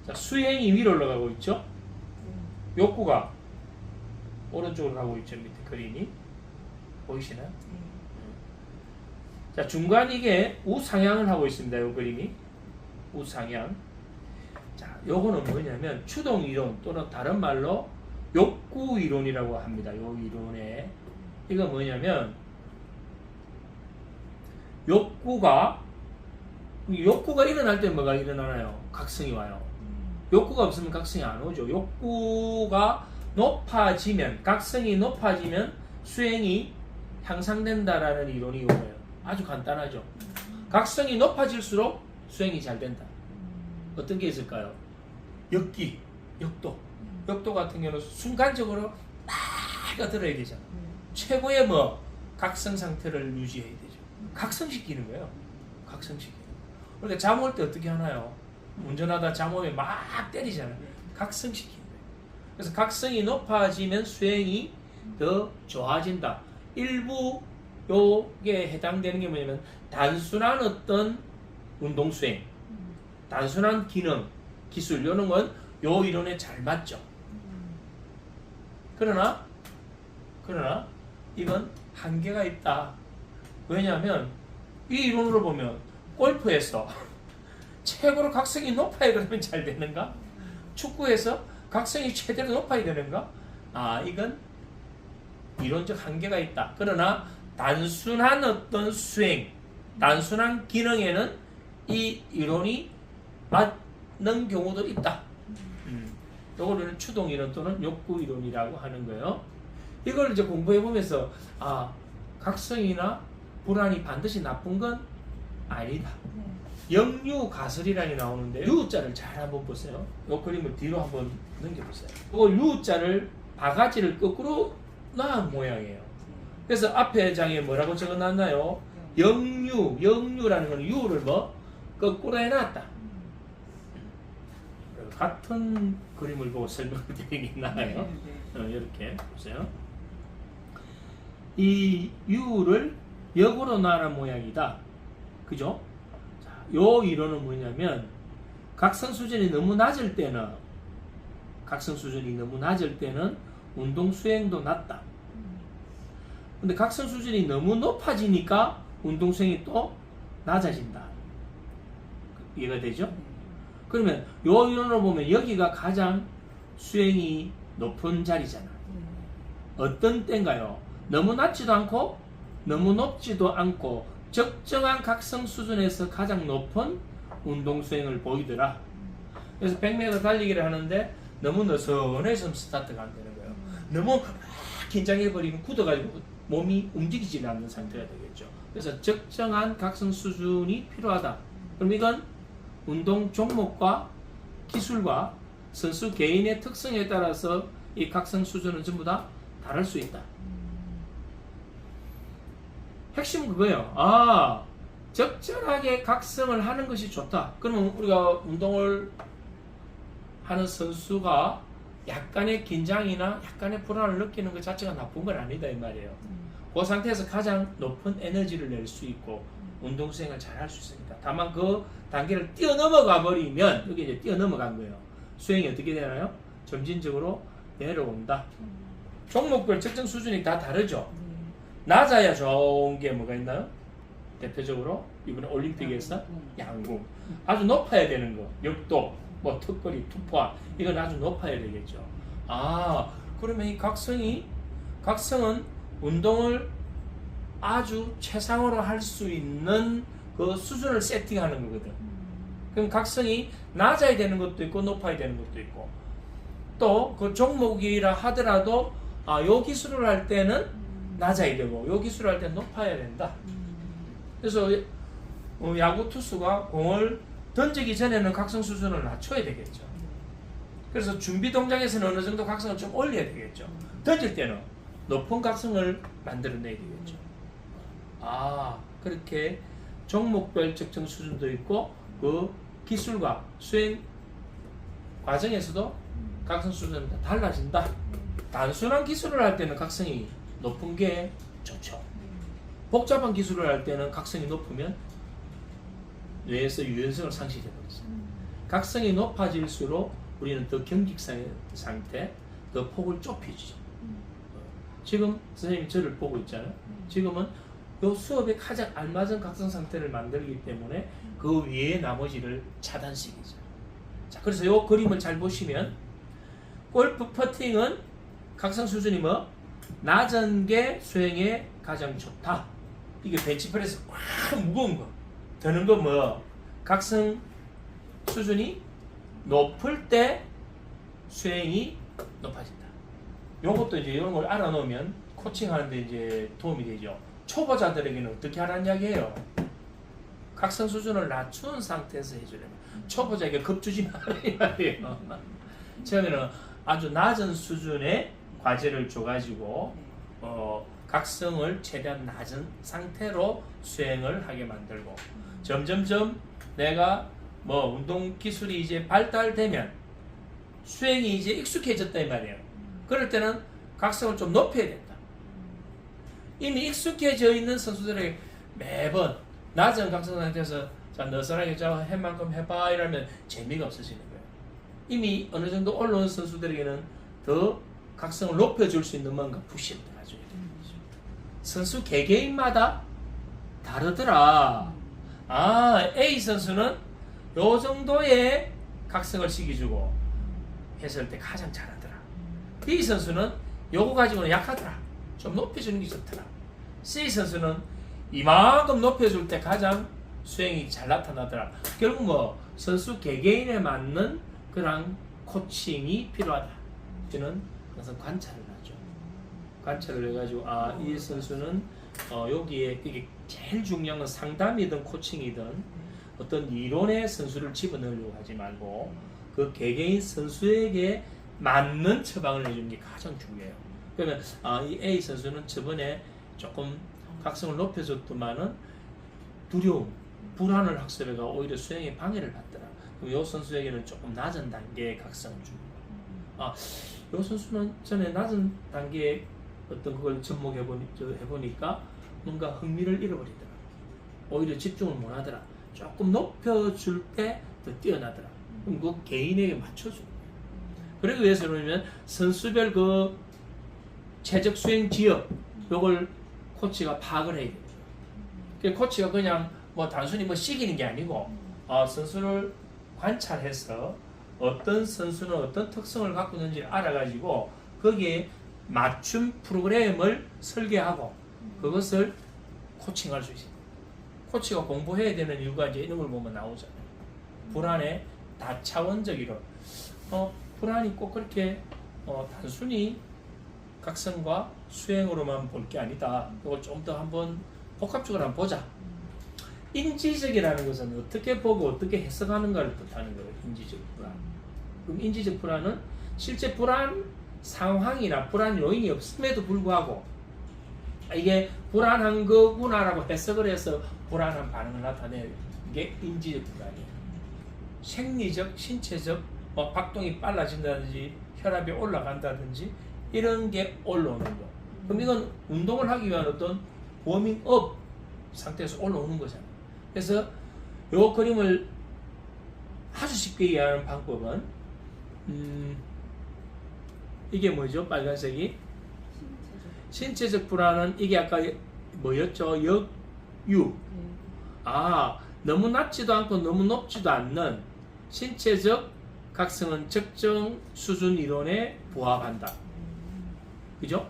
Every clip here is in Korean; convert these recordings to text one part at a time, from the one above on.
자, 수행이 위로 올라가고 있죠. 욕구가 오른쪽으로 가고 있죠. 밑에 그림이 보이시나요? 자, 중간 이게 우상향을 하고 있습니다. 이 그림이 우상향. 자, 요거는 뭐냐면 추동 이론 또는 다른 말로 욕구 이론이라고 합니다. 요 이론에 이거 뭐냐면 욕구가 일어날 때 뭐가 일어나나요? 각성이 와요. 욕구가 없으면 각성이 안 오죠. 욕구가 높아지면, 각성이 높아지면 수행이 향상된다라는 이론이 오네요. 아주 간단하죠. 각성이 높아질수록 수행이 잘 된다. 어떤 게 있을까요? 역기, 역도. 역도 같은 경우는 순간적으로 막 들어야 되잖아. 최고의 각성 상태를 유지해야 되죠. 각성시키는 거예요. 각성시키는. 그러니까 잠 올 때 어떻게 하나요? 운전하다 잠 오면 막 때리잖아요. 각성시키는 거예요. 그래서 각성이 높아지면 수행이 더 좋아진다. 일부 요게 해당되는 게 뭐냐면 단순한 어떤 운동 수행, 단순한 기능, 기술 이런 건 요 이론에 잘 맞죠. 그러나 이건 한계가 있다. 왜냐하면 이 이론으로 보면 골프에서 최고로 각성이 높아야 그러면 잘 되는가? 축구에서 각성이 최대로 높아야 되는가? 이건 이론적 한계가 있다. 그러나 단순한 어떤 수행, 단순한 기능에는 이 이론이 맞는 경우도 있다. 이걸 추동 이론 또는 욕구 이론이라고 하는 거예요. 이걸 이제 공부해 보면서 각성이나 불안이 반드시 나쁜 건 아니다. 영유 가설이라니 나오는데 유자를 잘 한번 보세요. 이 그림을 뒤로 한번 넘겨보세요. 이 유자를 바가지를 거꾸로 놔은 모양이에요. 그래서 앞에 장에 뭐라고 적어놨나요? 영유라는 건 유를 거꾸로 해놨다. 같은 그림을 보고 설명을 드리는 게 나아요. 이렇게 보세요. 이 유를 역으로 놔는 모양이다. 그죠? 자, 요 이론은 뭐냐면 각성 수준이 너무 낮을 때는 운동 수행도 낮다. 근데 각성 수준이 너무 높아지니까 운동 수행이 또 낮아진다. 이해가 되죠? 그러면 요 이론으로 보면 여기가 가장 수행이 높은 자리잖아. 어떤 때인가요? 너무 낮지도 않고 너무 높지도 않고 적정한 각성 수준에서 가장 높은 운동 수행을 보이더라. 그래서 100m 달리기를 하는데 너무 느슨해서 스타트가 안 되는 거예요. 너무 긴장해버리면 굳어가지고 몸이 움직이지 않는 상태가 되겠죠. 그래서 적정한 각성 수준이 필요하다. 그럼 이건 운동 종목과 기술과 선수 개인의 특성에 따라서 이 각성 수준은 전부 다 다를 수 있다. 핵심은 그거예요. 적절하게 각성을 하는 것이 좋다. 그러면 우리가 운동을 하는 선수가 약간의 긴장이나 약간의 불안을 느끼는 것 자체가 나쁜 건 아니다 이 말이에요. 그 상태에서 가장 높은 에너지를 낼 수 있고 운동 수행을 잘 할 수 있으니까. 다만 그 단계를 뛰어넘어가 버리면 여기 이제 뛰어넘어간 거예요. 수행이 어떻게 되나요? 점진적으로 내려온다. 종목별 적정 수준이 다 다르죠. 낮아야 좋은 게 뭐가 있나요? 대표적으로 이번에 올림픽에서 양궁. 아주 높아야 되는 거. 역도, 턱걸이, 투포. 이건 아주 높아야 되겠죠. 그러면 이 각성은 운동을 아주 최상으로 할 수 있는 그 수준을 세팅하는 거거든. 그럼 각성이 낮아야 되는 것도 있고 높아야 되는 것도 있고 또 그 종목이라 하더라도 요 기술을 할 때는 낮아야 되고 요 기술을 할 때는 높아야 된다. 그래서 야구 투수가 공을 던지기 전에는 각성 수준을 낮춰야 되겠죠. 그래서 준비 동작에서는 어느 정도 각성을 좀 올려야 되겠죠. 던질 때는 높은 각성을 만들어내야 되겠죠. 그렇게 종목별 적정 수준도 있고 그 기술과 수행 과정에서도 각성 수준은 달라진다. 단순한 기술을 할 때는 각성이 높은 게 좋죠. 복잡한 기술을 할 때는 각성이 높으면 뇌에서 유연성을 상실해버렸어요. 각성이 높아질수록 우리는 더 경직된 상태, 더 폭을 좁혀주죠. 지금 선생님이 저를 보고 있잖아요. 지금은 요 수업에 가장 알맞은 각성 상태를 만들기 때문에 그 위에 나머지를 차단시키죠. 자, 그래서 요 그림을 잘 보시면 골프 퍼팅은 각성 수준이 뭐? 낮은 게 수행에 가장 좋다. 이게 벤치프레스 확 무거운 거. 드는 거 뭐? 각성 수준이 높을 때 수행이 높아진다. 요것도 이제 이런 걸 알아놓으면 코칭하는데 이제 도움이 되죠. 초보자들에게는 어떻게 하라는 이야기예요? 각성 수준을 낮춘 상태에서 해주려면 초보자에게 겁주지 말아야 이 말이에요. 처음에는 아주 낮은 수준의 과제를 줘가지고 각성을 최대한 낮은 상태로 수행을 하게 만들고 점점점 내가 뭐 운동 기술이 이제 발달되면 수행이 이제 익숙해졌다 이 말이에요. 그럴 때는 각성을 좀 높여야 된다. 이미 익숙해져 있는 선수들에게 매번 낮은 각성 상태에서 자 너스하게 자 해만큼 해봐 이러면 재미가 없어지는 거예요. 이미 어느 정도 올라온 선수들에게는 더 각성을 높여줄 수 있는 뭔가 푸시를 가져야 되는 거죠. 선수 개개인마다 다르더라. 아 A 선수는 요 정도의 각성을 시켜주고 했을 때 가장 잘하더라. B 선수는 요거 가지고는 약하더라. 좀 높여주는 게 좋더라. C 선수는 이만큼 높여줄 때 가장 수행이 잘 나타나더라. 결국 뭐 선수 개개인에 맞는 그런 코칭이 필요하다. 저는 항상 관찰을 하죠. 관찰을 해가지고 이 선수는 여기에 이게 제일 중요한 건 상담이든 코칭이든 어떤 이론의 선수를 집어넣으려고 하지 말고 그 개개인 선수에게 맞는 처방을 해주는 게 가장 중요해요. 그러면 이 A 선수는 저번에 조금 각성을 높여줬더만은 두려움, 불안을 학습해가 오히려 수행에 방해를 받더라. 그럼 이 선수에게는 조금 낮은 단계의 각성을 줍니다. 이 선수는 전에 낮은 단계의 어떤 그걸 접목해보니까 뭔가 흥미를 잃어버리더라. 오히려 집중을 못하더라. 조금 높여줄 때 더 뛰어나더라. 그럼 그 개인에게 맞춰주는 거예요. 그러기 위해서는 선수별 그 최적 수행 지역 요걸 코치가 파악을 해야 됩니다. 그 코치가 그냥 뭐 단순히 뭐 시키는 게 아니고 선수를 관찰해서 어떤 선수는 어떤 특성을 갖고 있는지 알아가지고 거기에 맞춤 프로그램을 설계하고 그것을 코칭할 수 있습니다. 코치가 공부해야 되는 이유가 이제 이런 걸 보면 나오잖아요. 불안의 다차원적 이론. 불안이 꼭 그렇게 단순히 각성과 수행으로만 볼 게 아니다. 이걸 좀 더 한번 복합적으로 한번 보자. 인지적이라는 것은 어떻게 보고 어떻게 해석하는가를 뜻하는 거예요. 인지적 불안. 그럼 인지적 불안은 실제 불안 상황이나 불안 요인이 없음에도 불구하고 이게 불안한 거구나라고 해석을 해서 불안한 반응을 나타내는 게 인지적 불안이에요. 생리적, 신체적 박동이 빨라진다든지 혈압이 올라간다든지 이런 게 올라오는 거. 그럼 이건 운동을 하기 위한 어떤 워밍업 상태에서 올라오는 거잖아요. 그래서 이 그림을 아주 쉽게 이해하는 방법은 이게 뭐죠? 빨간색이 신체적 불안은 이게 아까 뭐였죠? 역유. 너무 낮지도 않고 너무 높지도 않는 신체적 각성은 적정 수준 이론에 부합한다. 그죠?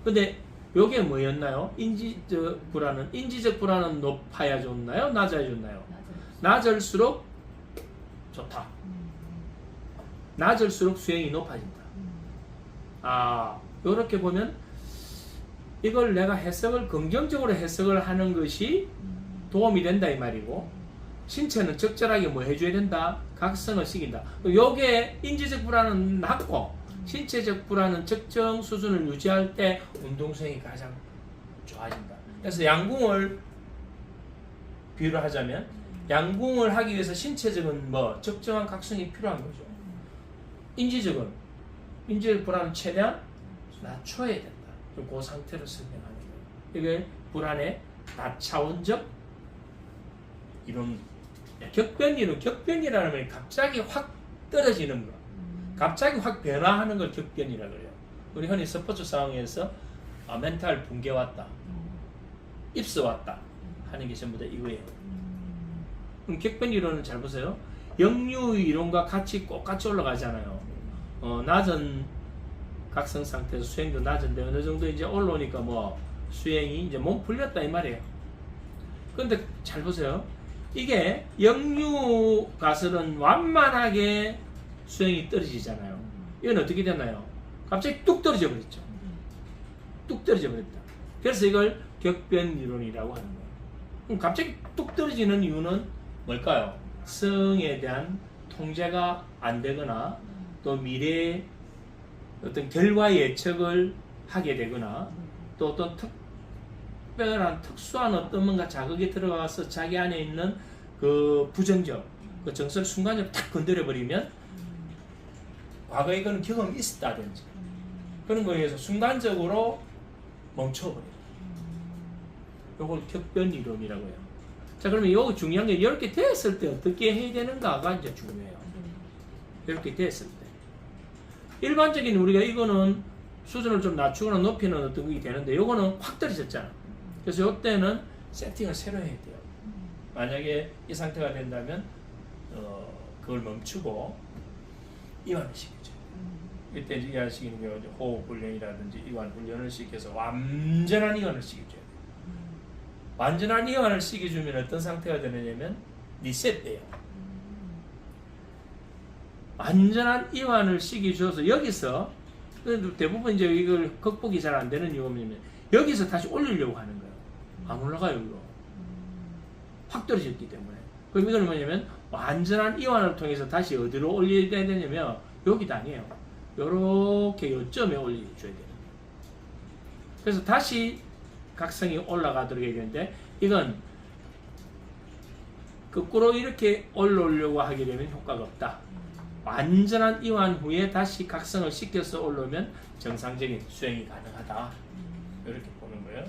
근데 요게 뭐였나요? 인지적 불안은 높아야 좋나요? 낮아야 좋나요? 낮을수록 좋다. 낮을수록 수행이 높아진다. 요렇게 보면 이걸 내가 해석을 긍정적으로 해석을 하는 것이 도움이 된다 이 말이고 신체는 적절하게 뭐 해줘야 된다? 각성을 시킨다. 요게 인지적 불안은 낮고 신체적 불안은 적정 수준을 유지할 때 운동 수행이 가장 좋아진다. 그래서 양궁을 비유를 하자면 양궁을 하기 위해서 신체적인 뭐 적정한 각성이 필요한 거죠. 인지적 불안은 최대한 낮춰야 된다. 그 상태를 설명하는 거예요. 이게 불안의 다차원적 이론 격변이론, 격변이라는 건 갑자기 확 떨어지는 거, 갑자기 확 변화하는 걸 격변이라고 그래요. 우리 흔히 스포츠 상황에서 멘탈 붕괴 왔다, 입스 왔다 하는 게 전부 다 이거예요. 그럼 격변 이론은 잘 보세요. 역류 이론과 같이 똑같이 올라가잖아요. 낮은 각성 상태에서 수행도 낮은데 어느 정도 이제 올라오니까 뭐 수행이 이제 몸 풀렸다 이 말이에요. 근데 잘 보세요. 이게 역류 가설은 완만하게 수행이 떨어지잖아요. 이건 어떻게 되나요? 갑자기 뚝 떨어져 버렸죠. 뚝 떨어져 버렸다. 그래서 이걸 격변 이론이라고 하는 거예요. 그럼 갑자기 뚝 떨어지는 이유는 뭘까요? 성에 대한 통제가 안 되거나 또 미래의 어떤 결과 예측을 하게 되거나 또 어떤 특별한 특수한 어떤 뭔가 자극이 들어가서 자기 안에 있는 그 부정적 그 정서를 순간적으로 탁 건드려 버리면 과거에 그런 경험이 있었다든지 그런 거에 의해서 순간적으로 멈춰버려요. 이걸 격변 이론이라고 해요. 자, 그러면 이거 중요한 게 이렇게 됐을 때 어떻게 해야 되는가가 이제 중요해요. 이렇게 됐을 때. 일반적인 우리가 이거는 수준을 좀 낮추거나 높이는 어떤 게 되는데 이거는 확 떨어졌잖아. 그래서 이때는 세팅을 새로 해야 돼요. 만약에 이 상태가 된다면 그걸 멈추고 이완을 시키죠. 이때 이제 이완을 시키는 게 호흡 훈련이라든지 이완 훈련을 시켜서 완전한 이완을 시켜줘야 돼요. 완전한 이완을 시켜주면 어떤 상태가 되느냐면 리셋돼요. 완전한 이완을 시켜줘서 여기서 대부분 이제 이걸 극복이 잘 안 되는 이유가 뭐냐면 여기서 다시 올리려고 하는 거예요. 안 올라가요, 이거. 확 떨어졌기 때문에. 그럼 이거는 뭐냐면 완전한 이완을 통해서 다시 어디로 올려야 되냐면 여기도 아니에요. 요렇게 요점에 올려줘야 되는 거예요. 그래서 다시 각성이 올라가도록 해야 되는데 이건 거꾸로 이렇게 올라오려고 하게 되면 효과가 없다. 완전한 이완 후에 다시 각성을 시켜서 올라오면 정상적인 수행이 가능하다. 이렇게 보는 거예요.